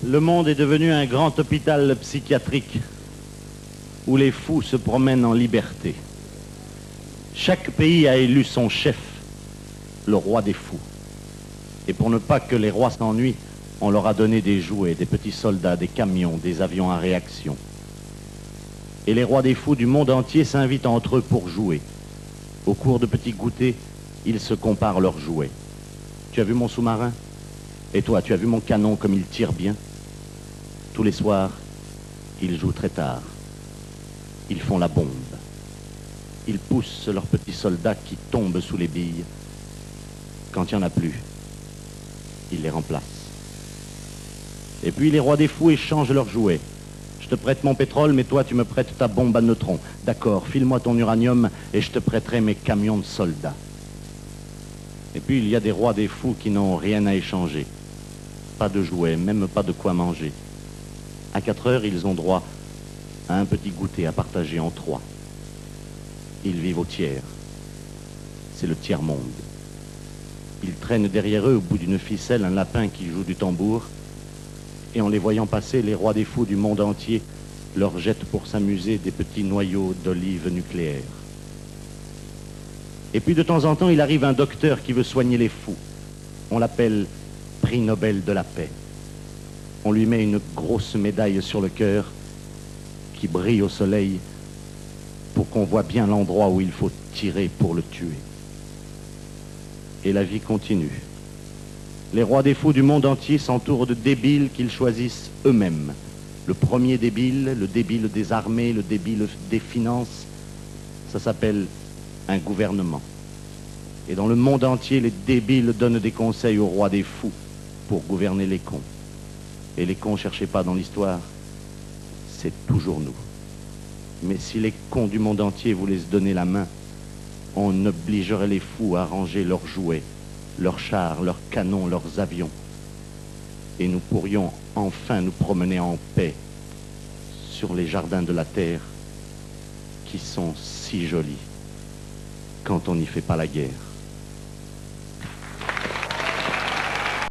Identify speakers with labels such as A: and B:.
A: Le monde est devenu un grand hôpital psychiatrique où les fous se promènent en liberté. Chaque pays a élu son chef, le roi des fous. Et pour ne pas que les rois s'ennuient, on leur a donné des jouets, des petits soldats, des camions, des avions à réaction. Et les rois des fous du monde entier s'invitent entre eux pour jouer. Au cours de petits goûters, ils se comparent leurs jouets. Tu as vu mon sous-marin? Et toi, tu as vu mon canon comme il tire bien? Tous les soirs, ils jouent très tard. Ils font la bombe. Ils poussent leurs petits soldats qui tombent sous les billes. Quand il n'y en a plus, ils les remplacent. Et puis les rois des fous échangent leurs jouets. Je te prête mon pétrole, mais toi tu me prêtes ta bombe à neutrons. D'accord, file-moi ton uranium et je te prêterai mes camions de soldats. Et puis il y a des rois des fous qui n'ont rien à échanger. Pas de jouets, même pas de quoi manger. À 4 heures, ils ont droit à un petit goûter à partager en 3. Ils vivent au tiers. C'est le tiers-monde. Ils traînent derrière eux, au bout d'une ficelle, un lapin qui joue du tambour. Et en les voyant passer, les rois des fous du monde entier leur jettent pour s'amuser des petits noyaux d'olives nucléaires. Et puis de temps en temps, il arrive un docteur qui veut soigner les fous. On l'appelle prix Nobel de la paix. On lui met une grosse médaille sur le cœur qui brille au soleil pour qu'on voit bien l'endroit où il faut tirer pour le tuer. Et la vie continue. Les rois des fous du monde entier s'entourent de débiles qu'ils choisissent eux-mêmes. Le premier débile, le débile des armées, le débile des finances, ça s'appelle un gouvernement. Et dans le monde entier, les débiles donnent des conseils aux rois des fous pour gouverner les cons. Et les cons, cherchez pas dans l'histoire, c'est toujours nous. Mais si les cons du monde entier voulaient se donner la main, on obligerait les fous à ranger leurs jouets, leurs chars, leurs canons, leurs avions. Et nous pourrions enfin nous promener en paix sur les jardins de la terre qui sont si jolis quand on n'y fait pas la guerre.